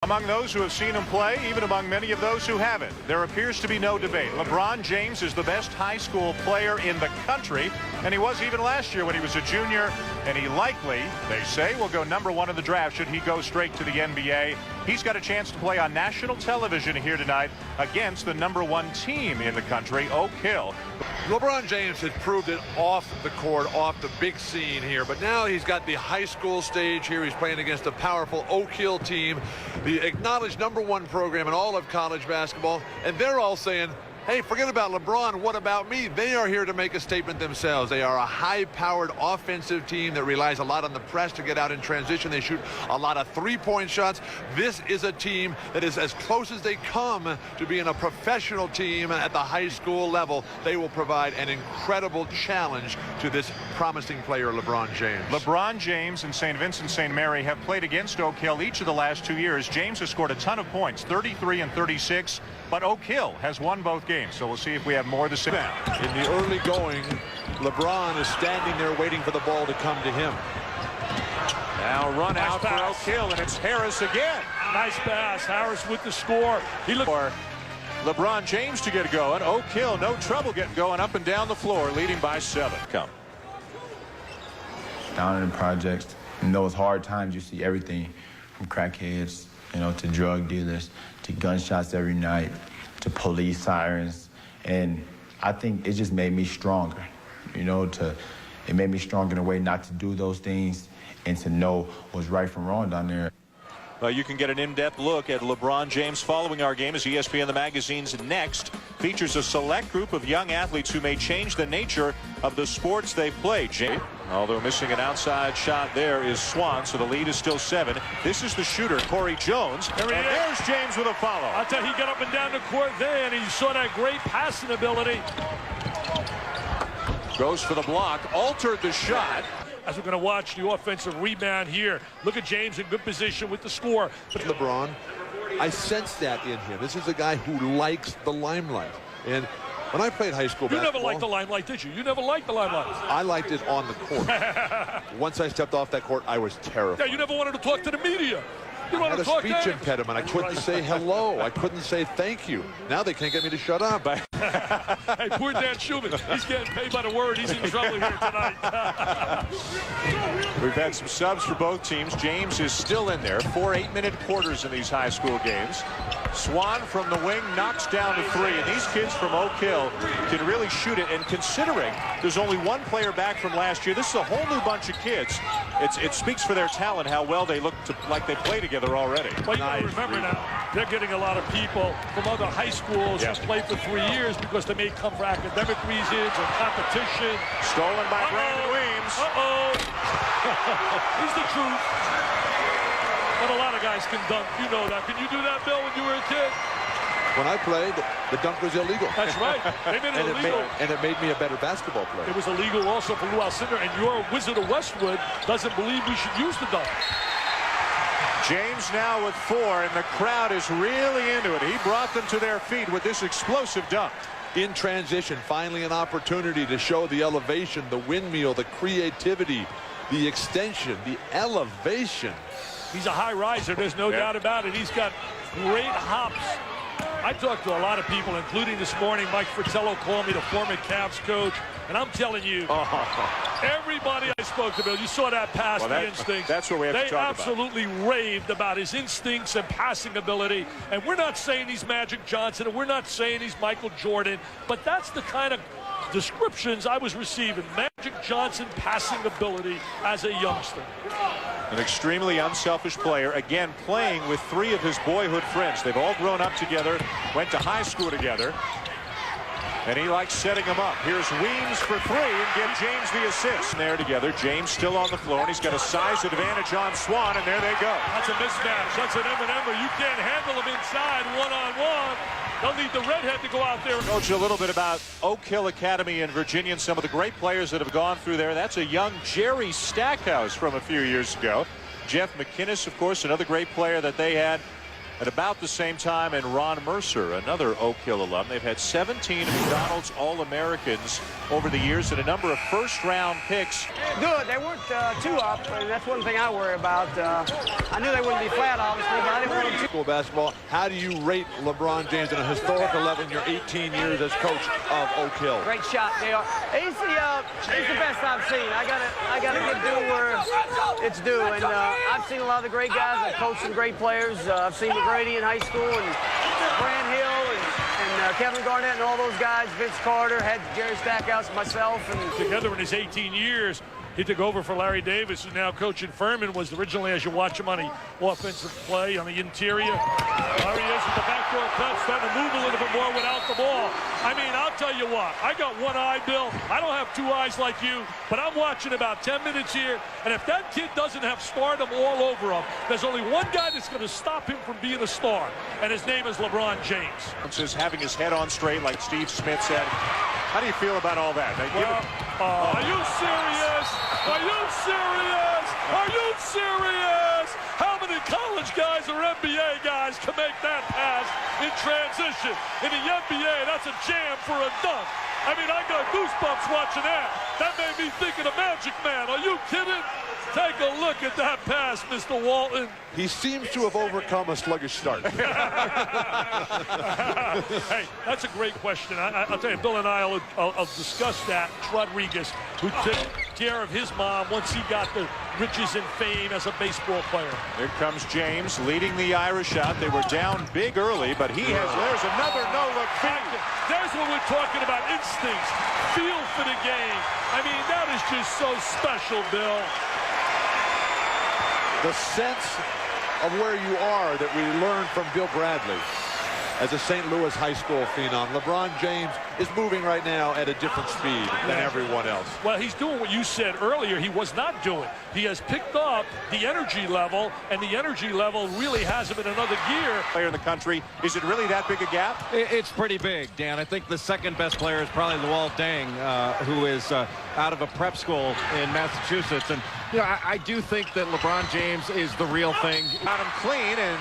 Among those who have seen him play, even among many of those who haven't, there appears to be no debate. LeBron James is the best high school player in the country, and he was even last year when he was a junior, and he likely, they say, will go #1 in the draft should he go straight to the NBA. He's got a chance to play on national television here tonight against the #1 team in the country, Oak Hill. LeBron James has proved it off the court, off the big scene here, but now he's got the high school stage here. He's playing against a powerful Oak Hill team, the acknowledged #1 program in all of college basketball, and they're all saying, hey, forget about LeBron, what about me? They are here to make a statement themselves. They are a high-powered offensive team that relies a lot on the press to get out in transition. They shoot a lot of three-point shots. This is a team that is as close as they come to being a professional team at the high school level. They will provide an incredible challenge to this promising player, LeBron James. LeBron James and St. Vincent St. Mary have played against Oak Hill each of the last 2 years. James has scored a ton of points, 33 and 36, but Oak Hill has won both games. So we'll see if we have more to say. In the early going, LeBron is standing there waiting for the ball to come to him. Now run out for Oak Hill, and it's Harris again. Nice pass. Harris with the score. He looked for LeBron James to get going. Oak Hill, no trouble getting going up and down the floor, leading by 7. Come. Down in the projects, in those hard times, you see everything from crackheads, to drug dealers, to gunshots every night, to police sirens, and I think it just made me stronger, it made me stronger in a way not to do those things and to know what's right from wrong down there. Well, you can get an in-depth look at LeBron James following our game as ESPN The Magazine's Next features a select group of young athletes who may change the nature of the sports they play. Although missing an outside shot there is Swan, so the lead is still 7. This is the shooter, Corey Jones. And there's James with a follow. I'll tell you, he got up and down the court there, and he saw that great passing ability. Goes for the block, altered the shot. As we're going to watch the offensive rebound here. Look at James in good position with the score. LeBron, I sense that in him. This is a guy who likes the limelight. And when I played high school basketball... You never liked the limelight, did you? You never liked the limelight. I liked it on the court. Once I stepped off that court, I was terrified. Yeah, you never wanted to talk to the media. You I had a speech impediment. I couldn't say hello. I couldn't say thank you. Now they can't get me to shut up. Hey, poor Dan Schumann. He's getting paid by the word. He's in trouble here tonight. We've had some subs for both teams. James is still in there. 4 8-minute quarters in these high school games. Swan from the wing knocks down to 3. And these kids from Oak Hill can really shoot it. And considering there's only one player back from last year, this is a whole new bunch of kids. It speaks for their talent how well they look like they play together already. Well, you gotta remember now, they're getting a lot of people from other high schools who played for 3 years because they may come for academic reasons or competition. Stolen by Brandon Weems. He's the truth. But a lot of guys can dunk. You know that. Can you do that, Bill, when you were a kid? When I played, the dunk was illegal. That's right. They made it illegal. And it made me a better basketball player. It was illegal also for Lou Alcindor, and your Wizard of Westwood doesn't believe we should use the dunk. James now with 4, and the crowd is really into it. He brought them to their feet with this explosive dunk. In transition, finally an opportunity to show the elevation, the windmill, the creativity, the extension, the elevation. He's a high riser, there's no doubt about it. He's got great hops. I talked to a lot of people, including this morning, Mike Fratello called me, the former Cavs coach, and I'm telling you, everybody I spoke to, Bill, you saw that pass, the instincts. That's what we have to talk about. They absolutely raved about his instincts and passing ability, and we're not saying he's Magic Johnson, and we're not saying he's Michael Jordan, but that's the kind of descriptions I was receiving. Magic Johnson passing ability as a youngster. An extremely unselfish player, again playing with 3 of his boyhood friends. They've all grown up together, went to high school together, and he likes setting them up. Here's Weems for 3 and give James the assist. And there together, James still on the floor, and he's got a size advantage on Swan, and there they go. That's a mismatch. That's an M&M. You can't handle him inside one-on-one. They'll need the redhead to go out there. Coach, a little bit about Oak Hill Academy in Virginia and some of the great players that have gone through there. That's a young Jerry Stackhouse from a few years ago. Jeff McInnes, of course, another great player that they had at about the same time, and Ron Mercer, another Oak Hill alum. They've had 17 McDonald's All-Americans over the years and a number of first-round picks. Good. They weren't too up, and that's one thing I worry about. I knew they wouldn't be flat, obviously, but I didn't want them too. school basketball. How do you rate LeBron James on a historical level in your 18 years as coach of Oak Hill? Great shot, Dale. He's the best I've seen. I gotta give due where it's due. And I've seen a lot of the great guys. I've coached some great players. I've seen McGrady in high school and Grant Hill and Kevin Garnett and all those guys. Vince Carter, had Jerry Stackhouse, myself, and together in his 18 years. He took over for Larry Davis, who's now coaching Furman, was originally, as you watch him on the offensive play, on the interior. There he is at the backdoor cut, starting to move a little bit more without the ball. I mean, I'll tell you what, I got one eye, Bill. I don't have two eyes like you, but I'm watching about 10 minutes here, and if that kid doesn't have stardom all over him, there's only one guy that's going to stop him from being a star, and his name is LeBron James. Just having his head on straight, like Steve Smith said. How do you feel about all that? Are you serious? Are you serious? Are you serious? How many college guys or NBA guys can make that pass in transition? In the NBA, that's a jam for a dunk. I mean, I got goosebumps watching that. That made me think of the Magic Man. Are you kidding? Take a look at that pass, Mr. Walton. He seems to have overcome a sluggish start. Hey, that's a great question. I'll tell you, Bill and I will discuss that. Rodriguez, who took care of his mom once he got the riches and fame as a baseball player. Here comes James leading the Irish out. They were down big early, but there's another no-look feed. There's what we're talking about, instincts, feel for the game. I mean, that is just so special, Bill. The sense of where you are that we learned from Bill Bradley as a St. Louis high school phenom. LeBron James is moving right now at a different speed than everyone else. Well, he's doing what you said earlier he was not doing. He has picked up the energy level, and the energy level really has him in another gear. Player in the country. Is it really that big a gap? It's pretty big, Dan. I think the second best player is probably Luol Deng, who is out of a prep school in Massachusetts. And, you know, I do think that LeBron James is the real thing. Got him clean, and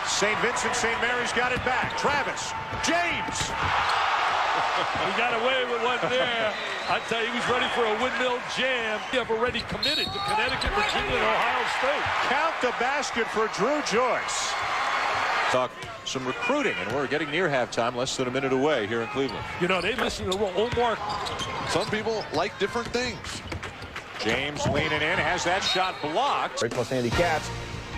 St. Vincent St. Mary's got it back. Travis James. He got away with one there. I tell you, he was ready for a windmill jam. They have already committed to Connecticut, Virginia, and Ohio State. Count the basket for Drew Joyce. Talk some recruiting, and we're getting near halftime, less than a minute away here in Cleveland. You know, they listen to Omar. Some people like different things. James leaning in, has that shot blocked. Plus Andy Katz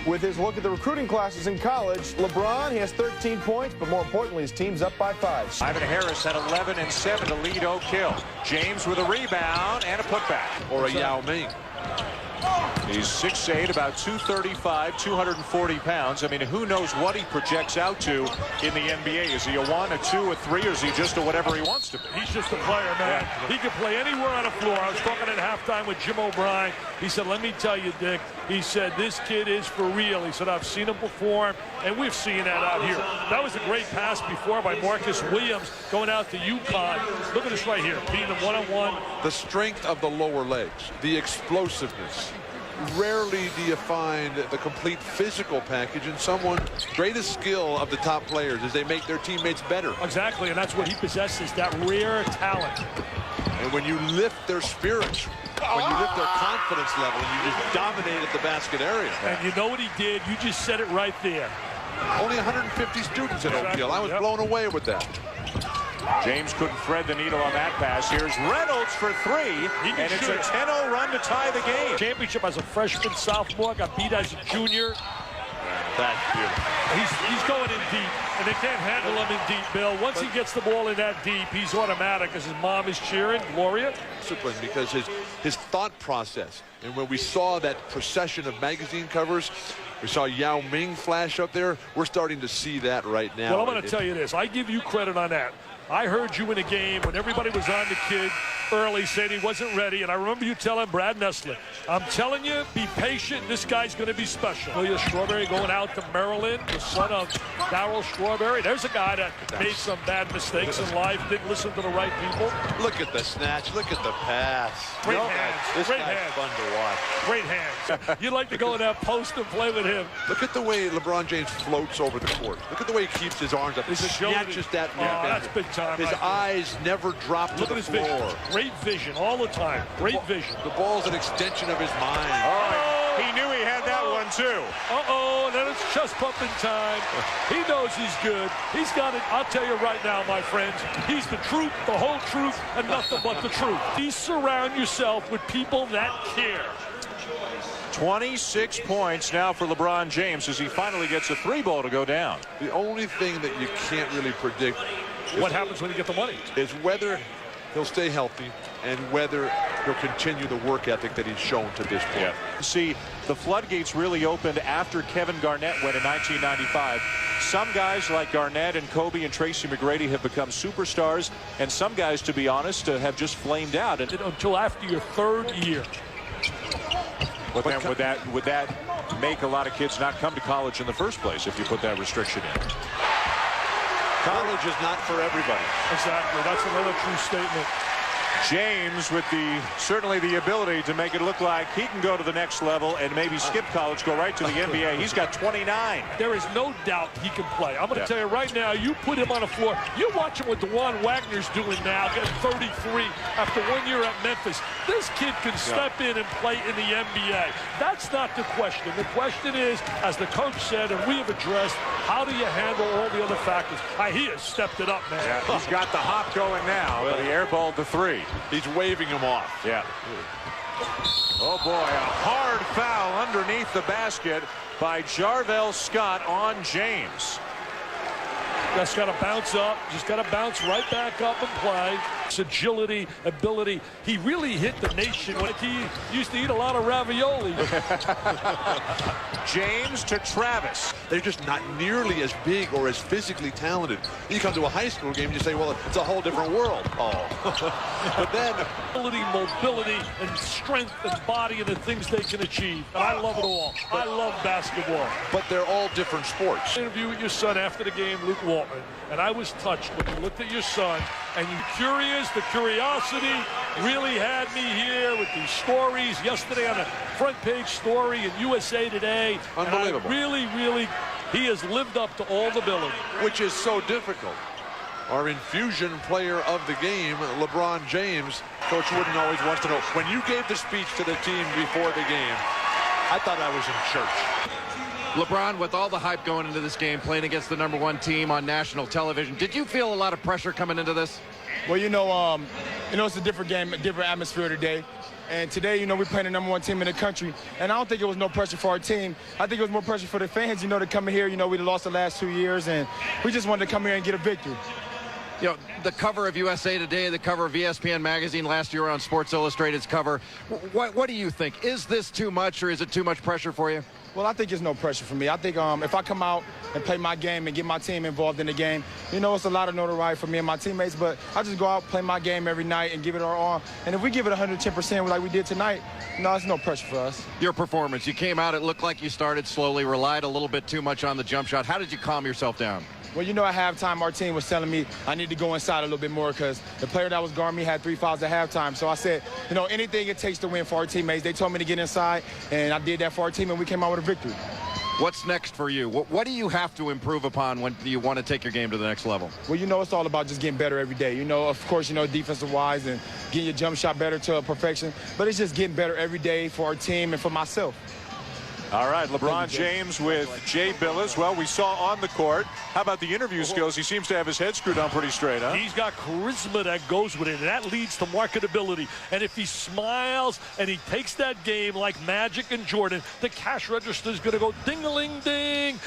with his look at the recruiting classes in college. LeBron, he has 13 points, but more importantly, his team's up by 5. Ivan Harris had 11 and 7 to lead Oak Hill. James with a rebound and a putback. Or a Yao Ming. He's 6'8", about 235, 240 pounds. I mean, who knows what he projects out to in the NBA? Is he a 1, a 2, a 3, or is he just a whatever he wants to be? He's just a player, man. Yeah. He can play anywhere on the floor. I was talking at halftime with Jim O'Brien. He said, let me tell you, Dick, he said, this kid is for real. He said, I've seen him perform, and we've seen that out here. That was a great pass before by Marcus Williams going out to UConn. Look at this right here, beating him one-on-one. The strength of the lower legs, the explosiveness. Rarely do you find the complete physical package in someone. Greatest skill of the top players is they make their teammates better. Exactly, and that's what he possesses, that rare talent. And when you lift their spirits, when you lift their confidence level, and you just dominate at the basket area. And you know what he did? You just said it right there. Only 150 students at Oak Hill. I was blown away with that. James couldn't thread the needle on that pass. Here's Reynolds for 3, and it's a 10-0 run to tie the game. Championship as a freshman, sophomore, got beat as a junior. That's beautiful. He's going in deep, and they can't handle him in deep, Bill. Once he gets the ball in that deep, he's automatic because his mom is cheering. Gloria. Discipline, because his thought process, and when we saw that procession of magazine covers, we saw Yao Ming flash up there. We're starting to see that right now. Well, I'm going to tell you this. I give you credit on that. I heard you in a game when everybody was on the kid early saying he wasn't ready, and I remember you telling Brad Nessler, I'm telling you, be patient, this guy's going to be special. William Strawberry going out to Maryland, the son of Darryl Strawberry. There's a guy that made some bad mistakes in life, didn't listen to the right people. Look at the snatch, look at the pass. Great hands, this great guy's hands. fun to watch. Great hands. You'd like to go in that post and play with him. Look at the way LeBron James floats over the court. Look at the way he keeps his arms up. He snatches that rebound. That's big time. His eyes never drop to the floor. Vision. Great vision all the time. Great vision. The ball's an extension of his mind. Oh, he knew he had that one Uh-oh, then it's chest pumping time. He knows he's good. He's got it. I'll tell you right now, my friends, he's the truth, the whole truth, and nothing but the truth. You surround yourself with people that care. 26 points now for LeBron James as he finally gets a three-ball to go down. The only thing that you can't really predict what happens when you get the money is whether he'll stay healthy and whether he'll continue the work ethic that he's shown to this point. Yeah. See, the floodgates really opened after Kevin Garnett went in 1995. Some guys like Garnett and Kobe and Tracy McGrady have become superstars, and some guys, to be honest, have just flamed out. Until after your third year. But then would that make a lot of kids not come to college in the first place if you put that restriction in? College is not for everybody. Exactly. That's another true statement. James with certainly the ability to make it look like he can go to the next level and maybe skip college, go right to the NBA. He's got 29. There is no doubt he can play. I'm going to tell you right now, you put him on the floor. You watch him what DeJuan Wagner's doing now, getting 33 after 1 year at Memphis. This kid can step in and play in the NBA. That's not the question. The question is, as the coach said, and we have addressed, how do you handle all the other factors? He has stepped it up, man. Yeah, he's got the hop going now, but he airballed the three. He's waving him off. Yeah. Oh, boy, a hard foul underneath the basket by Jarvell Scott on James. Just got to bounce up. Just got to bounce right back up and play. It's agility, ability. He really hit the nation when he used to eat a lot of ravioli. James to Travis. They're just not nearly as big or as physically talented. You come to a high school game and you say, well, it's a whole different world. Oh. But then ability, mobility, and strength and body and the things they can achieve. And I love it all. I love basketball. But they're all different sports. Interview with your son after the game, Luke Walton, and I was touched when you looked at your son and you curious. The curiosity really had me here with these stories yesterday on the front page story in USA Today. Unbelievable. And really, he has lived up to all the billing. Which is so difficult. Our infusion player of the game, LeBron James. Coach Wooden always wants to know, when you gave the speech to the team before the game, I thought I was in church. LeBron, with all the hype going into this game, playing against the #1 team on national television, did you feel a lot of pressure coming into this? Well, it's a different game, a different atmosphere today. And today, we're playing the #1 team in the country. And I don't think it was no pressure for our team. I think it was more pressure for the fans, to come in here. We lost the last 2 years, and we just wanted to come here and get a victory. The cover of USA Today, the cover of ESPN magazine last year on Sports Illustrated's cover. What do you think? Is this too much, or is it too much pressure for you? Well, I think it's no pressure for me. I think if I come out and play my game and get my team involved in the game, it's a lot of notoriety for me and my teammates, but I just go out, play my game every night and give it our all. And if we give it 110% like we did tonight, it's no pressure for us. Your performance, you came out, it looked like you started slowly, relied a little bit too much on the jump shot. How did you calm yourself down? Well, at halftime, our team was telling me I need to go inside a little bit more because the player that was guarding me had 3 fouls at halftime. So I said, anything it takes to win for our teammates. They told me to get inside, and I did that for our team, and we came out with a victory. What's next for you? What do you have to improve upon when you want to take your game to the next level? Well, it's all about just getting better every day. Of course, defensive-wise and getting your jump shot better to perfection. But it's just getting better every day for our team and for myself. All right, LeBron James with Jay Billis. Well, we saw on the court. How about the interview skills? He seems to have his head screwed on pretty straight, huh? He's got charisma that goes with it, and that leads to marketability. And if he smiles and he takes that game like Magic and Jordan, the cash register is going to go ding-a-ling-ding.